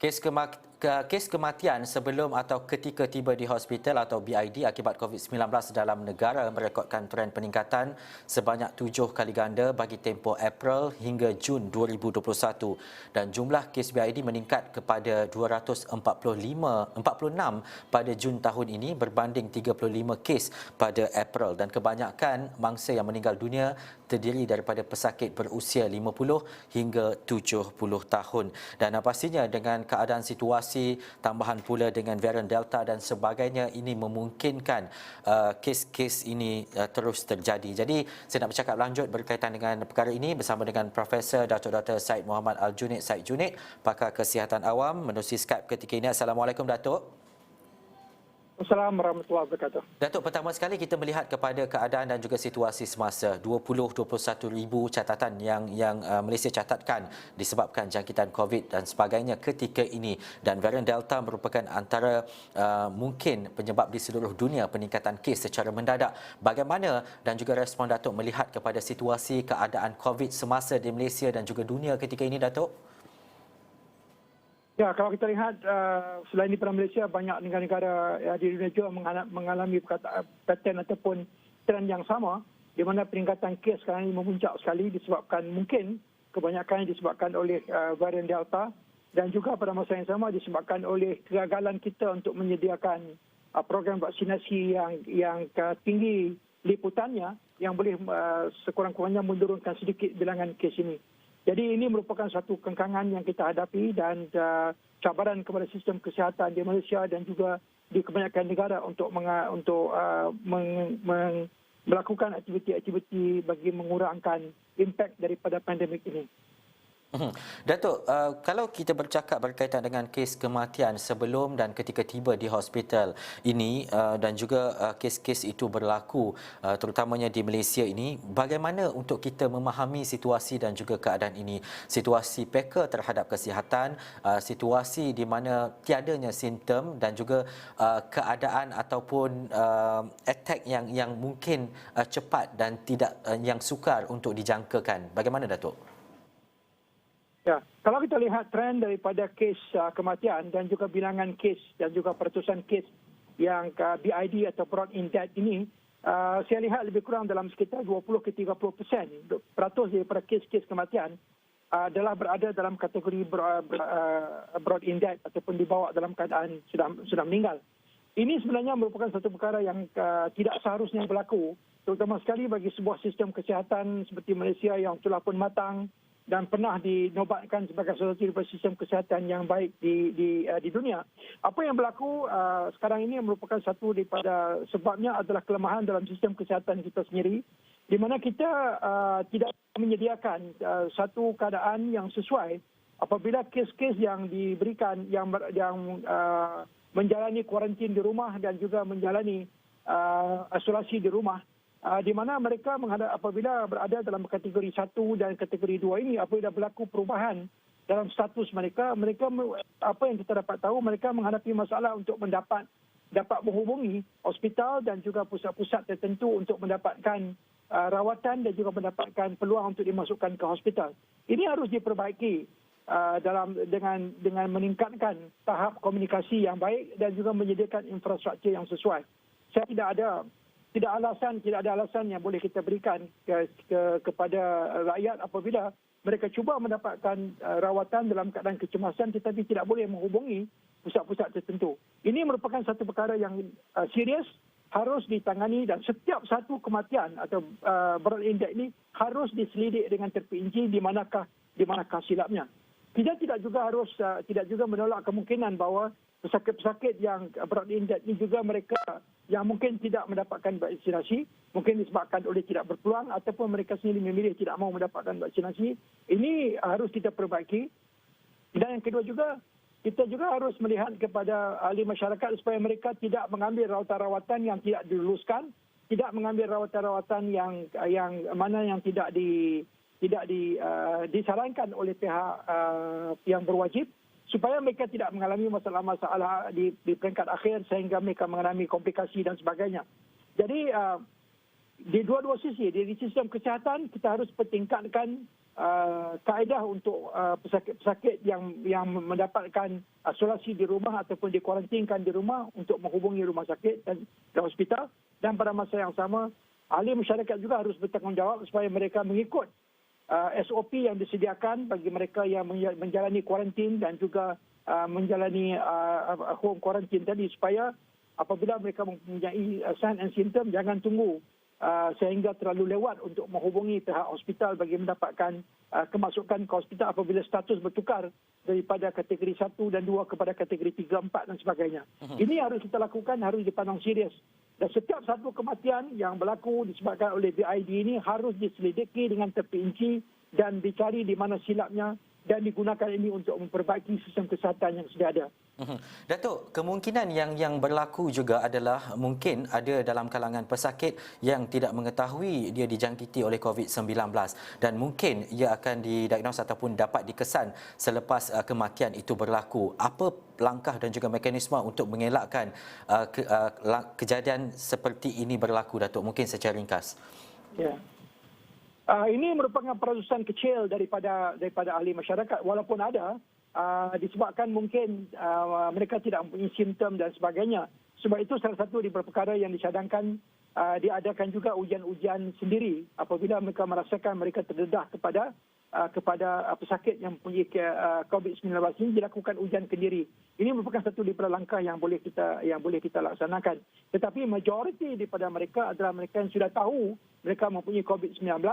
Kes kematian sebelum atau ketika tiba di hospital atau BID akibat COVID-19 dalam negara merekodkan tren peningkatan sebanyak 7 kali ganda bagi tempoh April hingga Jun 2021 dan jumlah kes BID meningkat kepada 246 pada Jun tahun ini berbanding 35 kes pada April dan kebanyakan mangsa yang meninggal dunia terdiri daripada pesakit berusia 50 hingga 70 tahun dan pastinya dengan keadaan situasi tambahan pula dengan varian Delta dan sebagainya ini memungkinkan kes-kes ini terus terjadi. Jadi saya nak bercakap lanjut berkaitan dengan perkara ini bersama dengan Profesor Datuk Dr. Syed Muhammad Al-Junaid Syed Junaid, pakar kesihatan awam menerusi Skype ketika ini. Assalamualaikum Datuk. Assalamualaikum warahmatullahi wabarakatuh. Datuk, pertama sekali kita melihat kepada keadaan dan juga situasi semasa 21 ribu catatan yang Malaysia catatkan disebabkan jangkitan COVID dan sebagainya ketika ini dan varian Delta merupakan antara mungkin penyebab di seluruh dunia peningkatan kes secara mendadak. Bagaimana dan juga respon Datuk melihat kepada situasi keadaan COVID semasa di Malaysia dan juga dunia ketika ini, Datuk? Ya, kalau kita lihat selain daripada Malaysia, banyak negara-negara di dunia juga mengalami pattern ataupun trend yang sama di mana peningkatan kes sekarang ini memuncak sekali disebabkan mungkin kebanyakan disebabkan oleh varian Delta dan juga pada masa yang sama disebabkan oleh kegagalan kita untuk menyediakan program vaksinasi yang tinggi liputannya yang boleh sekurang-kurangnya menurunkan sedikit bilangan kes ini. Jadi ini merupakan satu kengkangan yang kita hadapi dan cabaran kepada sistem kesihatan di Malaysia dan juga di kebanyakan negara untuk melakukan aktiviti-aktiviti bagi mengurangkan impak daripada pandemik ini. Datuk, kalau kita bercakap berkaitan dengan kes kematian sebelum dan ketika tiba di hospital ini dan juga kes-kes itu berlaku terutamanya di Malaysia ini, bagaimana untuk kita memahami situasi dan juga keadaan ini? Situasi peka terhadap kesihatan, situasi di mana tiadanya simptom dan juga keadaan ataupun attack yang mungkin cepat dan tidak yang sukar untuk dijangkakan. Bagaimana, Datuk? Ya, kalau kita lihat trend daripada kes kematian dan juga bilangan kes dan juga peratusan kes yang BID atau brought in death ini, saya lihat lebih kurang dalam sekitar 20 ke 30% peratus daripada kes-kes kematian adalah berada dalam kategori brought in death ataupun dibawa dalam keadaan sudah meninggal. Ini sebenarnya merupakan satu perkara yang tidak seharusnya berlaku, terutama sekali bagi sebuah sistem kesihatan seperti Malaysia yang telah pun matang dan pernah dinobatkan sebagai salah satu sistem kesihatan yang baik di dunia. Apa yang berlaku sekarang ini merupakan satu daripada sebabnya adalah kelemahan dalam sistem kesihatan kita sendiri, di mana kita tidak menyediakan satu keadaan yang sesuai apabila kes-kes yang diberikan yang menjalani kuarantin di rumah dan juga menjalani isolasi di rumah, di mana mereka apabila berada dalam kategori 1 dan kategori 2 ini, apabila berlaku perubahan dalam status mereka apa yang kita dapat tahu, mereka menghadapi masalah untuk dapat menghubungi hospital dan juga pusat-pusat tertentu untuk mendapatkan rawatan dan juga mendapatkan peluang untuk dimasukkan ke hospital. Ini harus diperbaiki dengan meningkatkan tahap komunikasi yang baik dan juga menyediakan infrastruktur yang sesuai. Saya tidak ada alasan yang boleh kita berikan kepada rakyat apabila mereka cuba mendapatkan rawatan dalam keadaan kecemasan tetapi tidak boleh menghubungi pusat-pusat tertentu. Ini merupakan satu perkara yang serius, harus ditangani dan setiap satu kematian atau brought in death ini harus diselidik dengan terperinci di manakah silapnya. Kita tidak juga menolak kemungkinan bahawa pesakit-pesakit yang brought in death ini juga mereka yang mungkin tidak mendapatkan vaksinasi, mungkin disebabkan oleh tidak berpeluang ataupun mereka sendiri memilih tidak mahu mendapatkan vaksinasi. Ini harus kita perbaiki. Dan yang kedua juga, kita juga harus melihat kepada ahli masyarakat supaya mereka tidak mengambil rawatan-rawatan yang tidak diluluskan, tidak mengambil rawatan-rawatan yang tidak disarankan oleh pihak yang berwajib, supaya mereka tidak mengalami masalah-masalah di peringkat akhir sehingga mereka mengalami komplikasi dan sebagainya. Jadi di dua-dua sisi, di sistem kesihatan kita harus pertingkatkan kaedah untuk pesakit-pesakit yang mendapatkan isolasi di rumah ataupun dikuarantinkan di rumah untuk menghubungi rumah sakit dan hospital. Dan pada masa yang sama, ahli masyarakat juga harus bertanggungjawab supaya mereka mengikut SOP yang disediakan bagi mereka yang menjalani kuarantin dan juga menjalani home quarantine tadi, supaya apabila mereka mempunyai sign and symptom, jangan tunggu sehingga terlalu lewat untuk menghubungi pihak hospital bagi mendapatkan kemasukan ke hospital apabila status bertukar daripada kategori 1 dan 2 kepada kategori 3, 4 dan sebagainya. Ini harus kita lakukan, harus dipandang serius. Dan setiap satu kematian yang berlaku disebabkan oleh BID ini harus diselidiki dengan terperinci dan dicari di mana silapnya dan digunakan ini untuk memperbaiki sistem kesihatan yang sudah ada. Datuk, kemungkinan yang berlaku juga adalah mungkin ada dalam kalangan pesakit yang tidak mengetahui dia dijangkiti oleh COVID-19 dan mungkin ia akan didiagnos ataupun dapat dikesan selepas kematian itu berlaku. Apa langkah dan juga mekanisme untuk mengelakkan kejadian seperti ini berlaku, Datuk? Mungkin secara ringkas. Ya. Ini merupakan peratusan kecil daripada ahli masyarakat, walaupun ada disebabkan mungkin mereka tidak mempunyai simptom dan sebagainya. Sebab itu salah satu di perkara yang disadangkan diadakan juga ujian-ujian sendiri apabila mereka merasakan mereka terdedah kepada pesakit yang mempunyai COVID-19 ini, dilakukan ujian kendiri. Ini merupakan satu daripada langkah yang boleh kita laksanakan. Tetapi majoriti daripada mereka adalah mereka yang sudah tahu mereka mempunyai COVID-19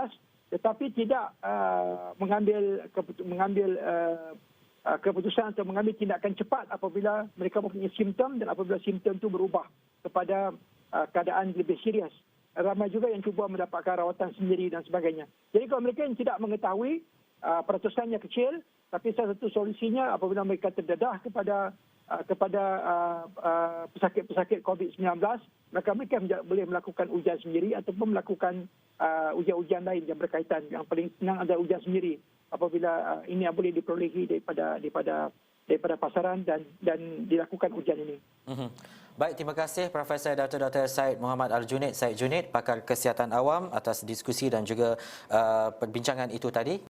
tetapi tidak mengambil keputusan atau mengambil tindakan cepat apabila mereka mempunyai simptom dan apabila simptom itu berubah kepada keadaan lebih serius. Ramai juga yang cuba mendapatkan rawatan sendiri dan sebagainya. Jadi kalau mereka yang tidak mengetahui, peratusannya kecil, tapi salah satu solusinya apabila mereka terdedah kepada pesakit-pesakit COVID-19, maka mereka boleh melakukan ujian sendiri ataupun melakukan ujian-ujian lain yang berkaitan. Yang paling senang adalah ujian sendiri apabila ini boleh diperolehi daripada pasaran dan dilakukan ujian ini. Baik, terima kasih Profesor Dr. Syed Muhammad Al-Junaid, Syed Junaid, pakar kesihatan awam atas diskusi dan juga perbincangan itu tadi.